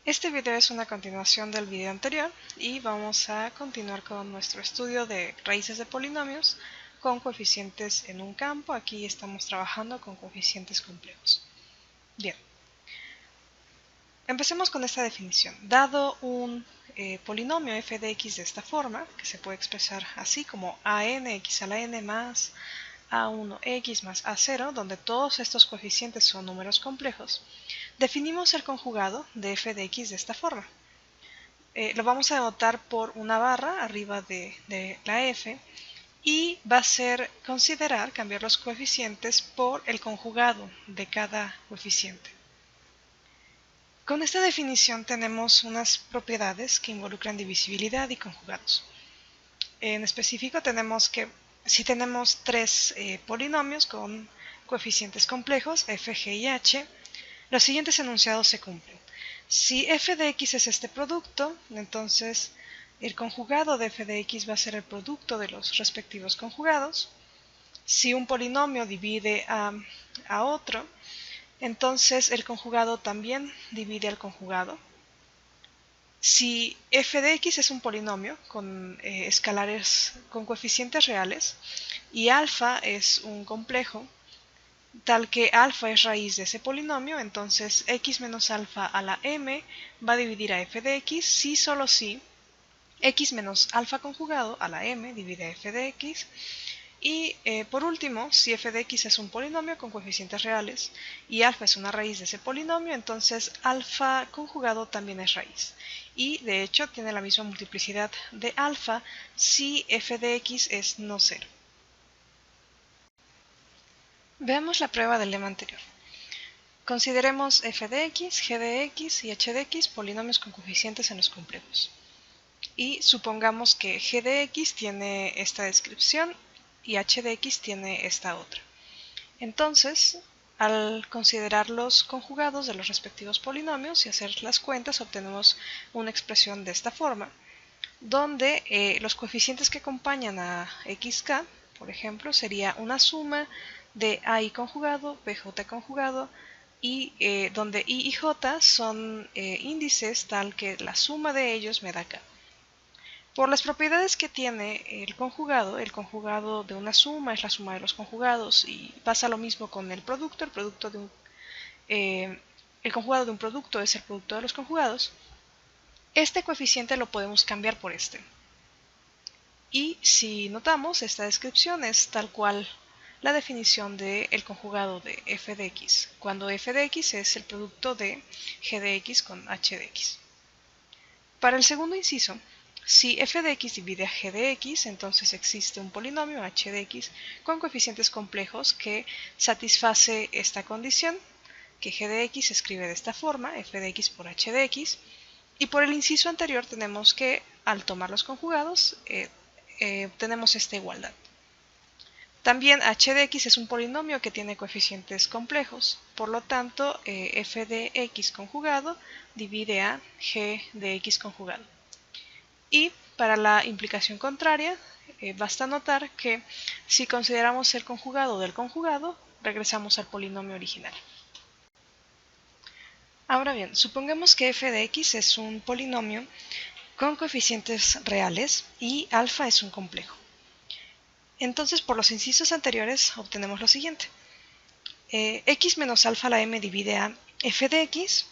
Este video es una continuación del video anterior y vamos a continuar con nuestro estudio de raíces de polinomios con coeficientes en un campo. Aquí estamos trabajando con coeficientes complejos. Bien, empecemos con esta definición. Dado un polinomio f de x de esta forma, que se puede expresar así como an x a la n más a1x más a0, donde todos estos coeficientes son números complejos, definimos el conjugado de f de x de esta forma. Lo vamos a denotar por una barra arriba de la f y va a ser cambiar los coeficientes por el conjugado de cada coeficiente. Con esta definición tenemos unas propiedades que involucran divisibilidad y conjugados. En específico tenemos que si tenemos tres polinomios con coeficientes complejos, f, g y h, los siguientes enunciados se cumplen. Si f de x es este producto, entonces el conjugado de f de x va a ser el producto de los respectivos conjugados. Si un polinomio divide a otro, entonces el conjugado también divide al conjugado. Si f de x es un polinomio con escalares con coeficientes reales y alfa es un complejo, tal que alfa es raíz de ese polinomio, entonces x menos alfa a la m va a dividir a f de x si solo si x menos alfa conjugado a la m divide a f de x. Y por último, si f de x es un polinomio con coeficientes reales y alfa es una raíz de ese polinomio, entonces alfa conjugado también es raíz. Y de hecho tiene la misma multiplicidad de alfa si f de x es no cero. Veamos la prueba del lema anterior. Consideremos f de x, g de x y h de x polinomios con coeficientes en los complejos. Y supongamos que g de x tiene esta descripción y h de x tiene esta otra. Entonces, al considerar los conjugados de los respectivos polinomios y hacer las cuentas, obtenemos una expresión de esta forma, donde los coeficientes que acompañan a xk, por ejemplo, sería una suma de ai conjugado, bj conjugado, y donde i y j son índices tal que la suma de ellos me da k. Por las propiedades que tiene el conjugado de una suma es la suma de los conjugados y pasa lo mismo con el producto. El conjugado de un producto es el producto de los conjugados. Este coeficiente lo podemos cambiar por este. Y si notamos, esta descripción es tal cual la definición del conjugado de f de x, cuando f de x es el producto de g de x con h de x. Para el segundo inciso, si f de x divide a g de x, entonces existe un polinomio h de x con coeficientes complejos que satisface esta condición, que g de x se escribe de esta forma, f de x por h de x, y por el inciso anterior tenemos que, al tomar los conjugados, obtenemos esta igualdad. También h de x es un polinomio que tiene coeficientes complejos, por lo tanto f de x conjugado divide a g de x conjugado. Y para la implicación contraria, basta notar que si consideramos el conjugado del conjugado, regresamos al polinomio original. Ahora bien, supongamos que f de x es un polinomio con coeficientes reales y alfa es un complejo. Entonces, por los incisos anteriores obtenemos lo siguiente. X menos alfa a la m divide a f de x.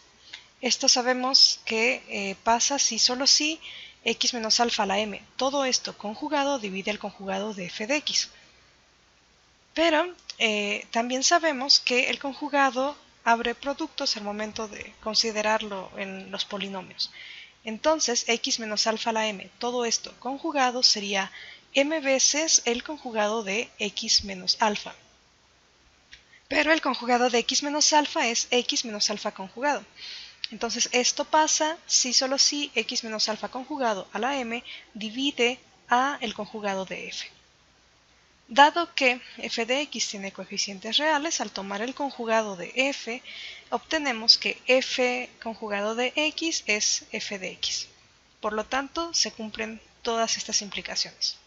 Esto sabemos que pasa si solo si x menos alfa a la m, todo esto conjugado divide al conjugado de f de x. Pero también sabemos que el conjugado abre productos al momento de considerarlo en los polinomios. Entonces, x menos alfa a la m, todo esto conjugado sería m veces el conjugado de x menos alfa. Pero el conjugado de x menos alfa es x menos alfa conjugado. Entonces esto pasa si solo si x menos alfa conjugado a la m divide a el conjugado de f. Dado que f de x tiene coeficientes reales, al tomar el conjugado de f, obtenemos que f conjugado de x es f de x. Por lo tanto, se cumplen todas estas implicaciones.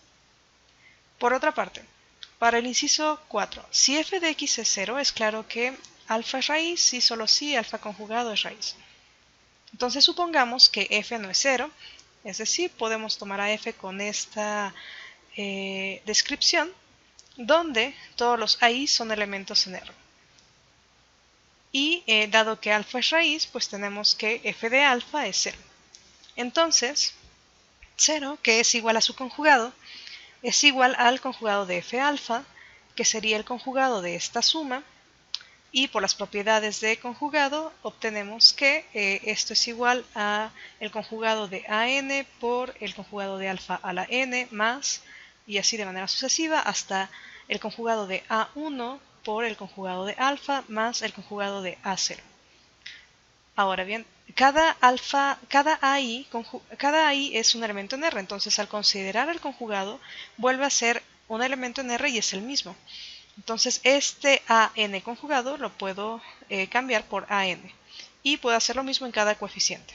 Por otra parte, para el inciso 4, si f de x es 0, es claro que alfa es raíz y solo si alfa conjugado es raíz. Entonces supongamos que f no es 0, es decir, podemos tomar a f con esta descripción, donde todos los AI son elementos en R. Y dado que alfa es raíz, pues tenemos que f de alfa es 0. Entonces, 0, que es igual a su conjugado, es igual al conjugado de f alfa, que sería el conjugado de esta suma, y por las propiedades de conjugado obtenemos que esto es igual a el conjugado de an por el conjugado de alfa a la n más, y así de manera sucesiva, hasta el conjugado de a1 por el conjugado de alfa más el conjugado de a0. Ahora bien, cada AI es un elemento en R, entonces al considerar el conjugado vuelve a ser un elemento en R y es el mismo. Entonces este AN conjugado lo puedo cambiar por AN y puedo hacer lo mismo en cada coeficiente.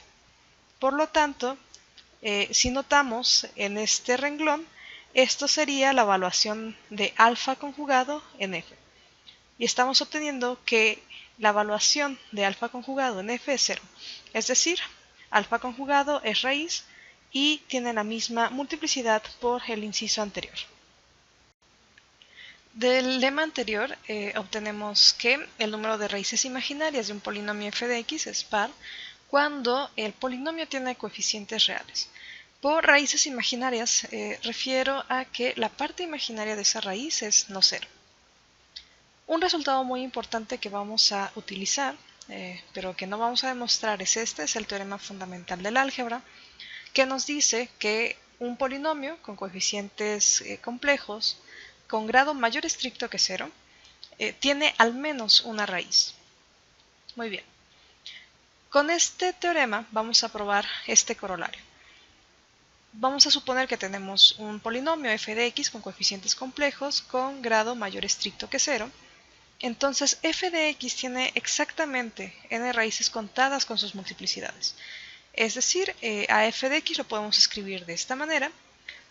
Por lo tanto, si notamos en este renglón, esto sería la evaluación de alfa conjugado en F. Y estamos obteniendo que la evaluación de alfa conjugado en F es 0. Es decir, alfa conjugado es raíz y tiene la misma multiplicidad por el inciso anterior. Del lema anterior obtenemos que el número de raíces imaginarias de un polinomio f de x es par cuando el polinomio tiene coeficientes reales. Por raíces imaginarias refiero a que la parte imaginaria de esa raíz es no cero. Un resultado muy importante que vamos a utilizar, pero que no vamos a demostrar, es el teorema fundamental del álgebra, que nos dice que un polinomio con coeficientes complejos con grado mayor estricto que 0 tiene al menos una raíz. Muy bien. Con este teorema vamos a probar este corolario. Vamos a suponer que tenemos un polinomio f de x con coeficientes complejos con grado mayor estricto que 0. Entonces f de x tiene exactamente n raíces contadas con sus multiplicidades. Es decir, a f de x lo podemos escribir de esta manera,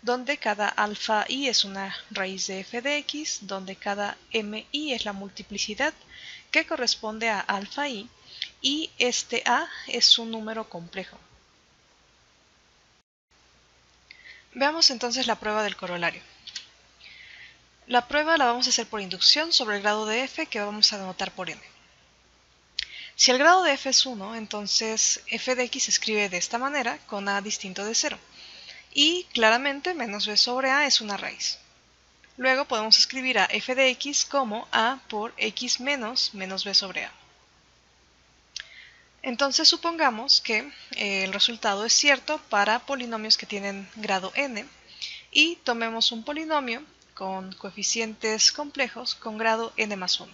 donde cada alfa i es una raíz de f de x, donde cada mi es la multiplicidad que corresponde a alfa i, y este a es un número complejo. Veamos entonces la prueba del corolario. La prueba la vamos a hacer por inducción sobre el grado de f que vamos a denotar por n. Si el grado de f es 1, entonces f de x se escribe de esta manera con a distinto de 0. Y claramente menos b sobre a es una raíz. Luego podemos escribir a f de x como a por x menos b sobre a. Entonces supongamos que el resultado es cierto para polinomios que tienen grado n y tomemos un polinomio con coeficientes complejos con grado n más 1.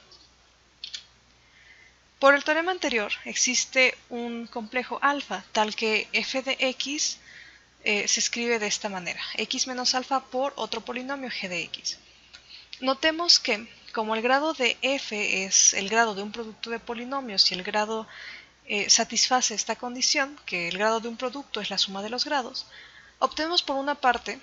Por el teorema anterior existe un complejo alfa tal que f de x se escribe de esta manera, x menos alfa por otro polinomio g de x. Notemos que, como el grado de f es el grado de un producto de polinomios y el grado satisface esta condición, que el grado de un producto es la suma de los grados, obtenemos por una parte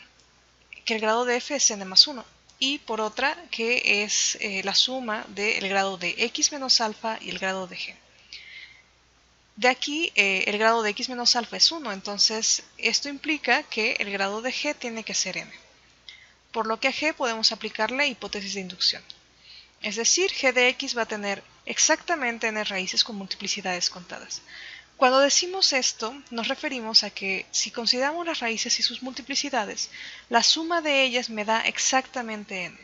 que el grado de f es n más 1 y por otra que es la suma del grado de x menos alfa y el grado de g. De aquí el grado de x menos alfa es 1, entonces esto implica que el grado de g tiene que ser n. Por lo que a g podemos aplicarle hipótesis de inducción. Es decir, g de x va a tener exactamente n raíces con multiplicidades contadas. Cuando decimos esto, nos referimos a que si consideramos las raíces y sus multiplicidades, la suma de ellas me da exactamente n.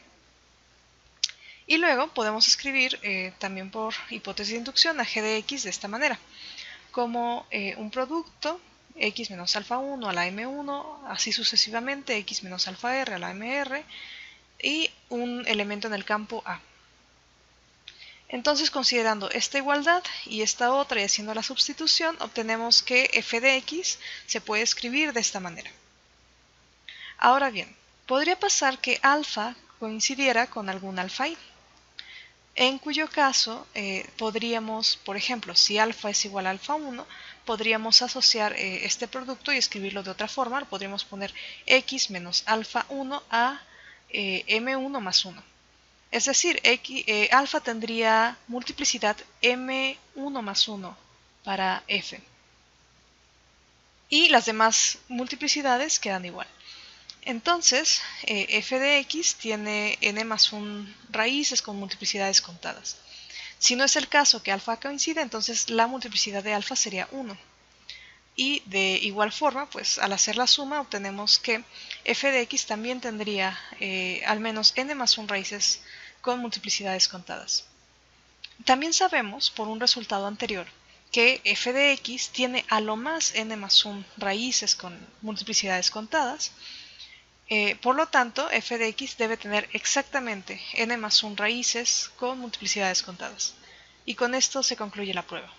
Y luego podemos escribir también por hipótesis de inducción a g de x de esta manera, como un producto x menos alfa 1 a la m1, así sucesivamente x menos alfa r a la mr y un elemento en el campo a. Entonces, considerando esta igualdad y esta otra y haciendo la sustitución, obtenemos que f de x se puede escribir de esta manera. Ahora bien, podría pasar que alfa coincidiera con algún alfa i, en cuyo caso podríamos, por ejemplo, si alfa es igual a alfa 1, podríamos asociar este producto y escribirlo de otra forma. Podríamos poner x menos alfa 1 a m1 más 1. Es decir, alfa tendría multiplicidad m1 más 1 para f. y las demás multiplicidades quedan igual. Entonces, f de x tiene n más 1 raíces con multiplicidades contadas. Si no es el caso que alfa coincide, entonces la multiplicidad de alfa sería 1. Y de igual forma, pues al hacer la suma obtenemos que f de x también tendría al menos n más 1 raíces con multiplicidades contadas. También sabemos, por un resultado anterior, que f de x tiene a lo más n más 1 raíces con multiplicidades contadas. Por lo tanto, f de x debe tener exactamente n más 1 raíces con multiplicidades contadas. Y con esto se concluye la prueba.